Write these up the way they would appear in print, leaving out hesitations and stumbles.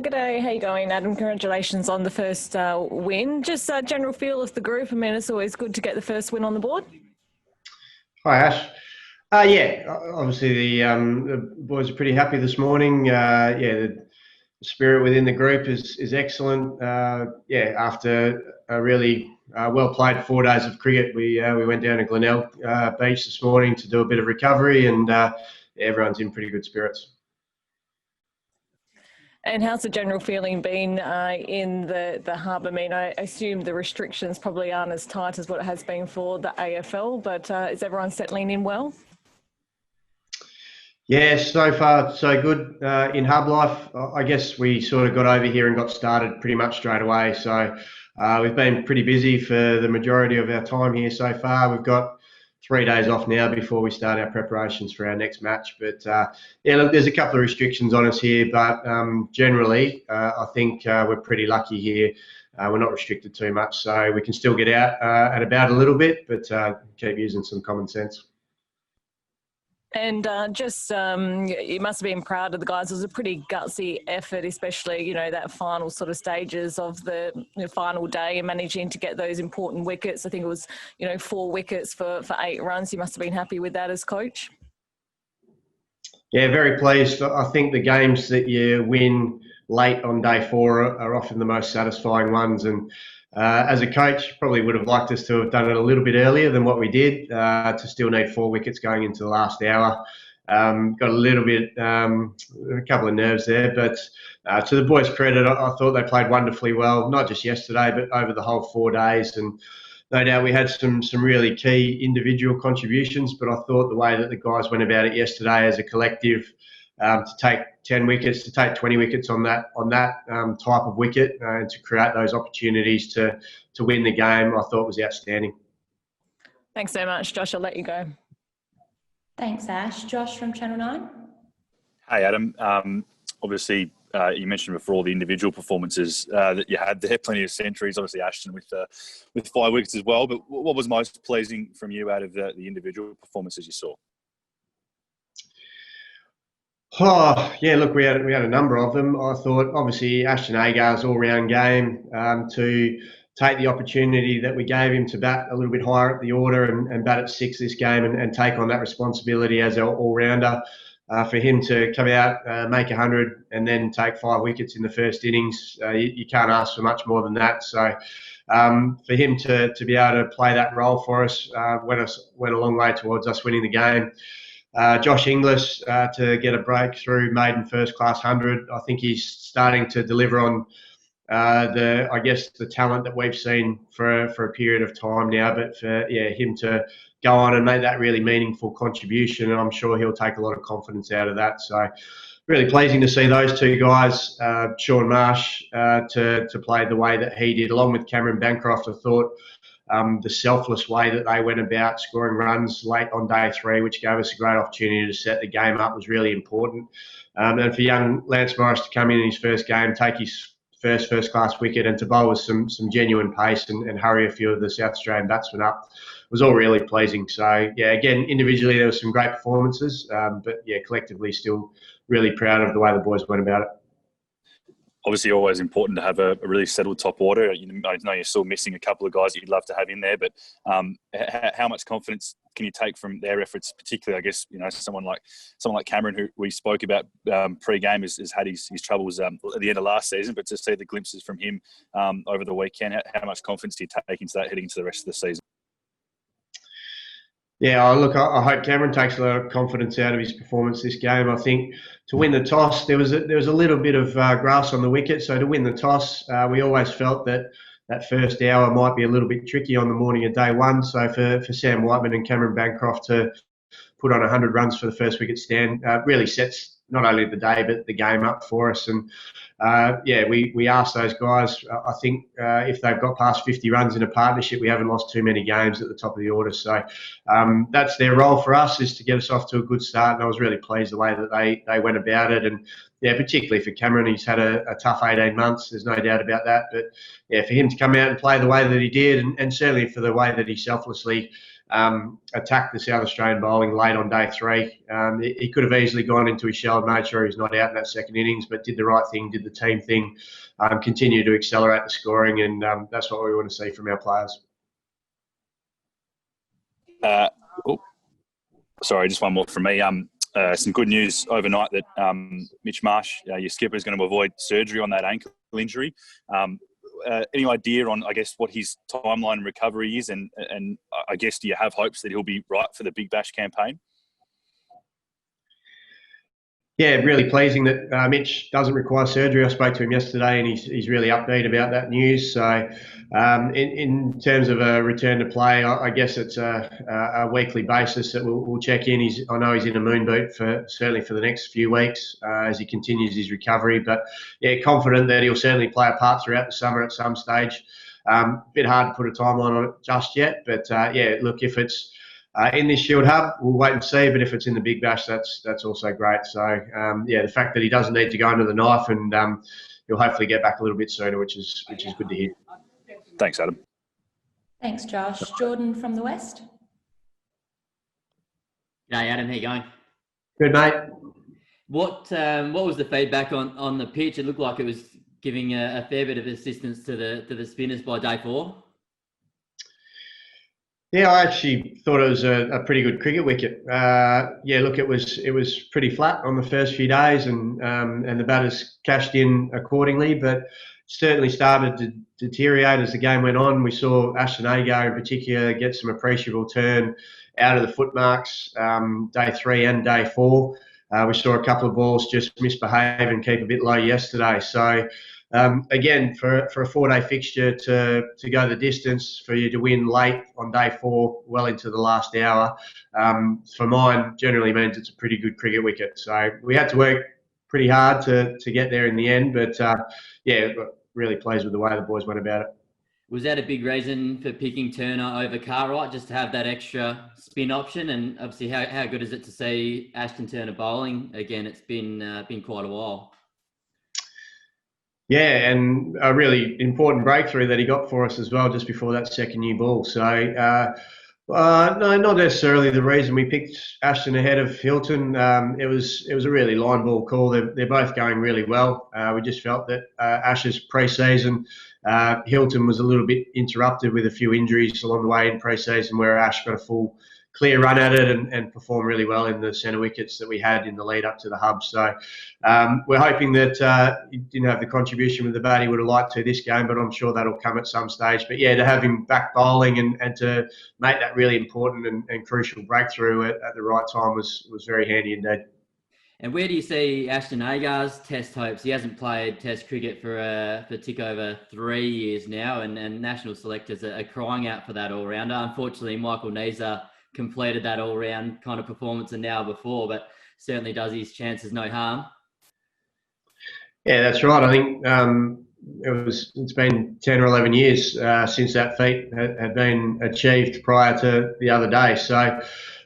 Good day. How you going, Adam? Congratulations on the first win. Just general feel of the group. I mean, it's always good to get the first win on the board. Hi, Ash. Yeah, obviously the boys are pretty happy this morning. The spirit within the group is excellent. After a really well played 4 days of cricket, we went down to Glenelg Beach this morning to do a bit of recovery, and everyone's in pretty good spirits. And how's the general feeling been in the hub? I mean, I assume the restrictions probably aren't as tight as what it has been for the AFL, but is everyone settling in well? Yeah, so far so good in hub life. I guess we sort of got over here and got started pretty much straight away. So we've been pretty busy for the majority of our time here so far. We've got 3 days off now before we start our preparations for our next match. But look, there's a couple of restrictions on us here, but generally I think we're pretty lucky here. We're not restricted too much, so we can still get out and about a little bit, but keep using some common sense. And you must have been proud of the guys. It was a pretty gutsy effort, especially, that final sort of stages of the final day and managing to get those important wickets. I think it was, 4 wickets for 8 runs. You must have been happy with that as coach. Yeah, very pleased. I think the games that you win late on day 4 are often the most satisfying ones. And as a coach, probably would have liked us to have done it a little bit earlier than what we did, to still need 4 wickets going into the last hour. Got a little bit, a couple of nerves there, but to the boys' credit, I thought they played wonderfully well, not just yesterday, but over the whole 4 days. And no doubt we had some really key individual contributions, but I thought the way that the guys went about it yesterday as a collective, to take 10 wickets, to take 20 wickets on that type of wicket, and to create those opportunities to win the game, I thought was outstanding. Thanks so much, Josh. I'll let you go. Thanks, Ash. Josh from Channel 9. Hey, Adam. Obviously, you mentioned before all the individual performances that you had there, plenty of centuries. Obviously, Ashton with 5 wickets as well. But what was most pleasing from you out of the individual performances you saw? Oh, yeah, look, we had a number of them. I thought, obviously, Ashton Agar's all-round game, to take the opportunity that we gave him to bat a little bit higher up the order and bat at 6 this game and take on that responsibility as our all-rounder. For him to come out, make 100 and then take 5 wickets in the first innings, you can't ask for much more than that. So for him to be able to play that role for us went a long way towards us winning the game. Josh Inglis to get a breakthrough maiden first-class 100. I think he's starting to deliver on the talent that we've seen for a period of time now. But for him to go on and make that really meaningful contribution, and I'm sure he'll take a lot of confidence out of that. So really pleasing to see those 2 guys, Shaun Marsh to play the way that he did, along with Cameron Bancroft. I thought the selfless way that they went about scoring runs late on day 3, which gave us a great opportunity to set the game up, was really important. And for young Lance Morris to come in his first game, take his first-class wicket and to bowl with some genuine pace and hurry a few of the South Australian batsmen up was all really pleasing. So, yeah, again, individually there were some great performances, but, yeah, collectively still really proud of the way the boys went about it. Obviously, always important to have a really settled top order. I know you're still missing a couple of guys that you'd love to have in there, but how much confidence can you take from their efforts, particularly, I guess, someone like Cameron, who we spoke about pre-game, has had his troubles at the end of last season, but to see the glimpses from him over the weekend, how much confidence do you take into that heading into the rest of the season? Yeah, look, I hope Cameron takes a lot of confidence out of his performance this game. I think to win the toss, there was a little bit of grass on the wicket. So to win the toss, we always felt that first hour might be a little bit tricky on the morning of day 1. So for Sam Whiteman and Cameron Bancroft to put on 100 runs for the first wicket stand really sets not only the day but the game up for us. And we asked those guys. I think if they've got past 50 runs in a partnership, we haven't lost too many games at the top of the order. So that's their role for us, is to get us off to a good start. And I was really pleased the way that they went about it. And yeah, particularly for Cameron, he's had a tough 18 months. There's no doubt about that. But yeah, for him to come out and play the way that he did, and certainly for the way that he selflessly attacked the South Australian bowling late on day 3. He could have easily gone into his shell and made sure he's not out in that second innings, but did the right thing, did the team thing, continue to accelerate the scoring, and that's what we want to see from our players. Sorry, just one more from me. Some good news overnight that Mitch Marsh, your skipper, is going to avoid surgery on that ankle injury. Any idea on, I guess, what his timeline and recovery is? And I guess, do you have hopes that he'll be right for the Big Bash campaign? Yeah, really pleasing that Mitch doesn't require surgery. I spoke to him yesterday, and he's really upbeat about that news. So, in terms of a return to play, I guess it's a weekly basis that we'll check in. I know he's in a moon boot certainly for the next few weeks as he continues his recovery. But yeah, confident that he'll certainly play a part throughout the summer at some stage. A bit hard to put a timeline on it just yet, but yeah, look, if it's in this Shield hub, we'll wait and see. But if it's in the Big Bash, that's also great. So yeah, the fact that he doesn't need to go under the knife, and he'll hopefully get back a little bit sooner, which is good to hear. Thanks, Adam. Thanks, Josh. Jordan from the West. G'day, Adam. How you going? Good, mate. What was the feedback on the pitch? It looked like it was giving a fair bit of assistance to the spinners by day 4. Yeah, I actually thought it was a pretty good cricket wicket. Yeah, look, it was pretty flat on the first few days, and the batters cashed in accordingly, but certainly started to deteriorate as the game went on. We saw Ashton Agar in particular get some appreciable turn out of the footmarks day 3 and day 4. We saw a couple of balls just misbehave and keep a bit low yesterday. So again, for a 4-day fixture to go the distance, for you to win late on day 4, well into the last hour, for mine generally means it's a pretty good cricket wicket. So we had to work pretty hard to get there in the end, but yeah, really pleased with the way the boys went about it. Was that a big reason for picking Turner over Cartwright, just to have that extra spin option? And obviously, how good is it to see Ashton Turner bowling again? It's been quite a while. Yeah, and a really important breakthrough that he got for us as well just before that second new ball. So, no, not necessarily the reason we picked Ashton ahead of Hilton. It was a really line ball call. They're both going really well. We just felt that Ash's pre-season, Hilton was a little bit interrupted with a few injuries along the way in pre-season, where Ash got a full clear run at it and performed really well in the centre wickets that we had in the lead up to the hub. So we're hoping that he didn't have the contribution with the bat he would have liked to this game, but I'm sure that'll come at some stage. But yeah, to have him back bowling and to make that really important and crucial breakthrough at the right time was very handy indeed. And where do you see Ashton Agar's test hopes? He hasn't played test cricket for tick over 3 years now, and national selectors are crying out for that all-rounder. Unfortunately, Michael Neser completed that all-round kind of performance an hour before, but certainly does his chances no harm. Yeah, that's right. I think it's been 10 or 11 years since that feat had been achieved prior to the other day. So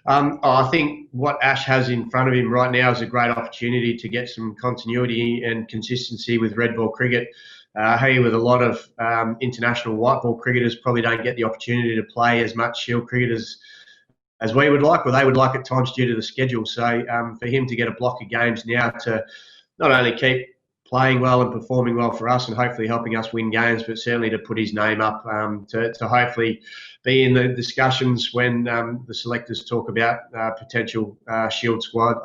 I think what Ash has in front of him right now is a great opportunity to get some continuity and consistency with red ball cricket. He, with a lot of international white ball cricketers, probably don't get the opportunity to play as much Shield cricket as we would like, or they would like at times due to the schedule. So for him to get a block of games now to not only keep playing well and performing well for us and hopefully helping us win games, but certainly to put his name up to hopefully be in the discussions when the selectors talk about potential Shield squad,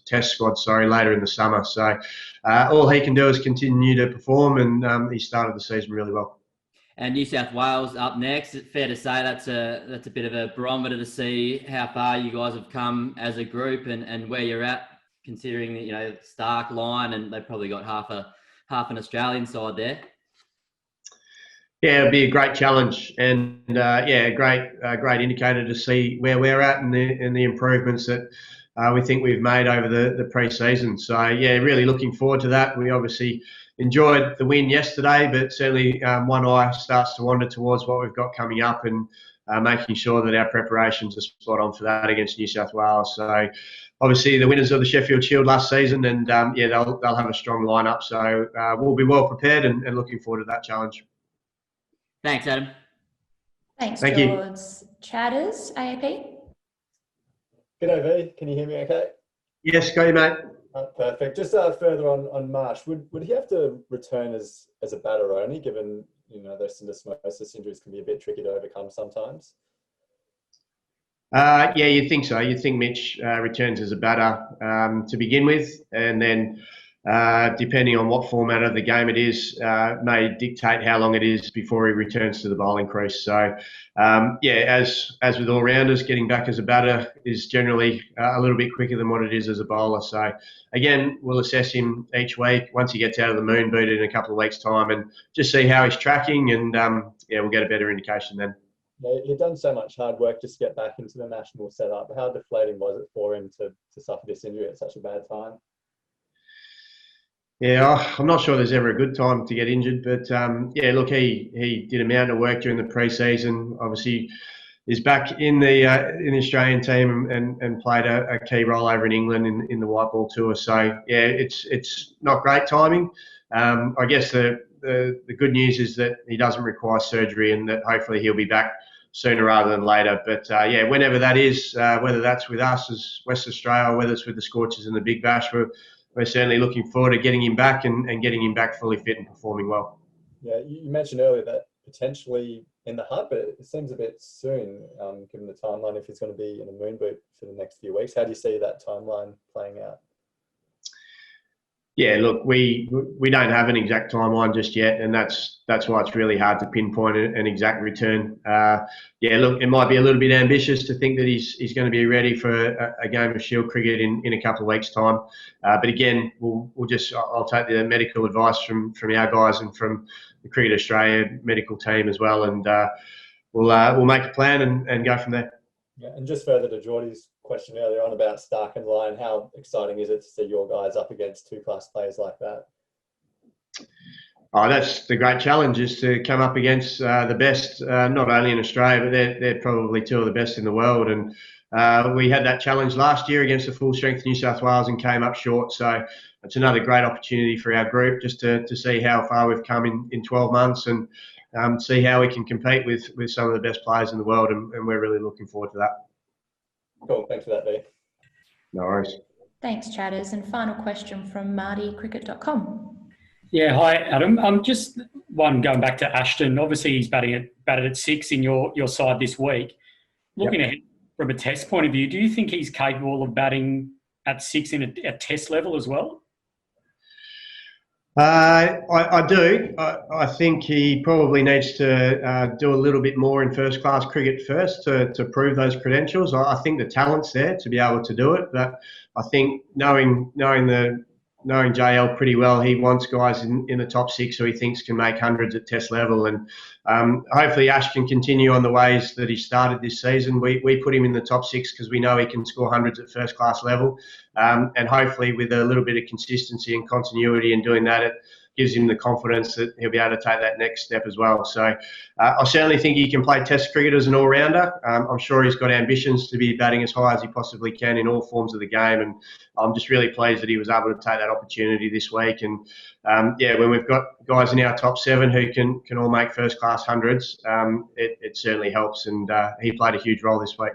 test squad, later in the summer. So all he can do is continue to perform, and he started the season really well. And New South Wales up next. It's fair to say that's a bit of a barometer to see how far you guys have come as a group and where you're at, considering the Stark line, and they've probably got half an Australian side there. Yeah, it'll be a great challenge, and a great indicator to see where we're at and the improvements that we think we've made over the pre-season. So yeah, really looking forward to that. We obviously enjoyed the win yesterday, but certainly one eye starts to wander towards what we've got coming up and making sure that our preparations are spot on for that against New South Wales. So obviously the winners of the Sheffield Shield last season, and they'll have a strong lineup. So we'll be well prepared and looking forward to that challenge. Thanks, Adam. Thanks, Thank you. George. Chatters, AAP? G'day, V. Can you hear me okay? Yes, go you, mate. Perfect. Just further on Marsh, would he have to return as a batter only, given those syndesmosis injuries can be a bit tricky to overcome sometimes? Yeah, you'd think so. You'd think Mitch returns as a batter to begin with, and then depending on what format of the game it is, may dictate how long it is before he returns to the bowling crease. So, yeah, as with all rounders, getting back as a batter is generally a little bit quicker than what it is as a bowler. So, again, we'll assess him each week once he gets out of the moon boot in a couple of weeks' time, and just see how he's tracking, and yeah, we'll get a better indication then. He'd done so much hard work just to get back into the national setup. How deflating was it for him to suffer this injury at such a bad time? Yeah, I'm not sure there's ever a good time to get injured, but yeah, look, he did a mountain of work during the pre-season. Obviously, is back in the Australian team and played a key role over in England in the white ball tour. So yeah, it's not great timing. I guess the good news is that he doesn't require surgery, and that hopefully he'll be back sooner rather than later. But yeah, whenever that is, whether that's with us as West Australia or whether it's with the Scorchers and the Big Bash, we're certainly looking forward to getting him back and getting him back fully fit and performing well. Yeah, you mentioned earlier that potentially in the hub, but it seems a bit soon, given the timeline, if he's going to be in a moon boot for the next few weeks. How do you see that timeline playing out? Yeah, look, we don't have an exact timeline just yet, and that's why it's really hard to pinpoint an exact return. Yeah, look, it might be a little bit ambitious to think that he's going to be ready for a game of Shield cricket in a couple of weeks' time. But again, I'll take the medical advice from our guys and from the Cricket Australia medical team as well, and we'll make a plan and go from there. Yeah, and just further to Geordie's question earlier on about Stark and Lyon, how exciting is it to see your guys up against two-class players like that? Oh, that's the great challenge, is to come up against the best, not only in Australia, but they're probably two of the best in the world. And we had that challenge last year against the full strength New South Wales and came up short. So it's another great opportunity for our group just to see how far we've come in 12 months and see how we can compete with some of the best players in the world. And we're really looking forward to that. Cool. Thanks for that, V. No worries. Thanks, Chatters. And final question from martycricket.com. Yeah, hi, Adam. Just one going back to Ashton. Obviously, he's batted at 6 in your side this week. Looking ahead from a test point of view, do you think he's capable of batting at 6 in a test level as well? I do. I think he probably needs to do a little bit more in first-class cricket first to prove those credentials. I think the talent's there to be able to do it, but I think knowing JL pretty well, he wants guys in the top 6 who he thinks can make hundreds at test level, and hopefully Ash can continue on the ways that he started this season. We put him in the top 6 because we know he can score hundreds at first class level, and hopefully with a little bit of consistency and continuity in doing that, it gives him the confidence that he'll be able to take that next step as well. So I certainly think he can play test cricket as an all-rounder. I'm sure he's got ambitions to be batting as high as he possibly can in all forms of the game, and I'm just really pleased that he was able to take that opportunity this week. And yeah, when we've got guys in our top 7 who can all make first-class hundreds, it certainly helps, and he played a huge role this week.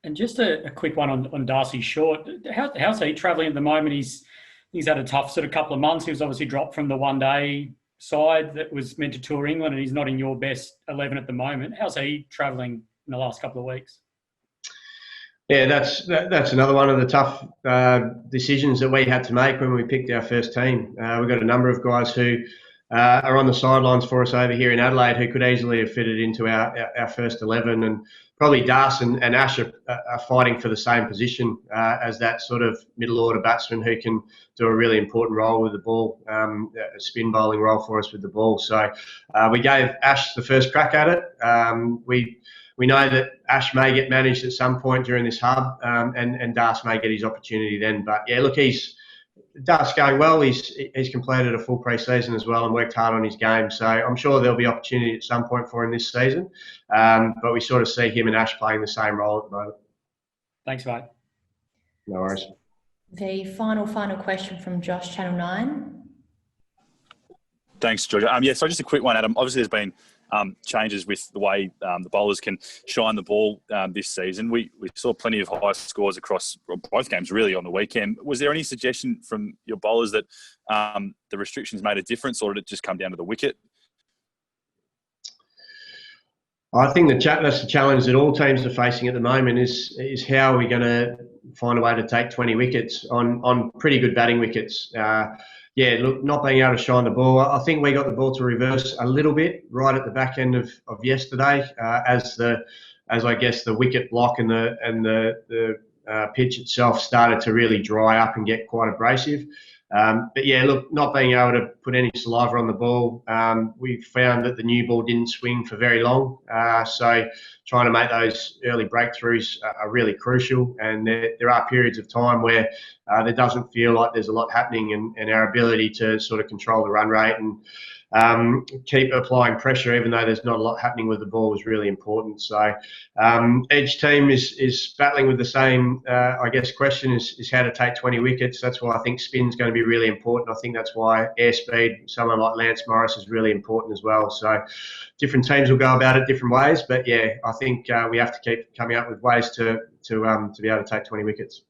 And just a quick one on Darcy Short. How's he travelling at the moment? He's had a tough sort of couple of months. He was obviously dropped from the one-day side that was meant to tour England, and he's not in your best 11 at the moment. How's he travelling in the last couple of weeks? Yeah, that's another one of the tough decisions that we had to make when we picked our first team. We've got a number of guys who are on the sidelines for us over here in Adelaide who could easily have fitted into our first 11, and probably Das and Ash are fighting for the same position as that sort of middle order batsman who can do a really important role with the ball, a spin bowling role for us with the ball. So we gave Ash the first crack at it. We know that Ash may get managed at some point during this hub, and Das may get his opportunity then. But yeah, look, Das going well. He's completed a full pre-season as well and worked hard on his game. So I'm sure there'll be opportunity at some point for him this season. But we sort of see him and Ash playing the same role at the moment. Thanks, mate. No worries. The final question from Josh, Channel 9. Thanks, Georgia. Yeah, so just a quick one, Adam. Obviously, there's been changes with the way the bowlers can shine the ball this season. We saw plenty of high scores across both games really on the weekend. Was there any suggestion from your bowlers that the restrictions made a difference, or did it just come down to the wicket? I think that's the challenge that all teams are facing at the moment is how are we going to find a way to take 20 wickets on pretty good batting wickets. Look, not being able to shine the ball. I think we got the ball to reverse a little bit right at the back end of yesterday as I guess the wicket block and the pitch itself started to really dry up and get quite abrasive. Look, not being able to put any saliva on the ball, we found that the new ball didn't swing for very long. So trying to make those early breakthroughs are really crucial. And there are periods of time where there doesn't feel like there's a lot happening, and our ability to sort of control the run rate and keep applying pressure even though there's not a lot happening with the ball was really important. So each team is battling with the same, I guess, question is how to take 20 wickets. That's why I think spin's going to be really important. I think that's why airspeed, someone like Lance Morris, is really important as well. So different teams will go about it different ways. But, yeah, I think we have to keep coming up with ways to be able to take 20 wickets.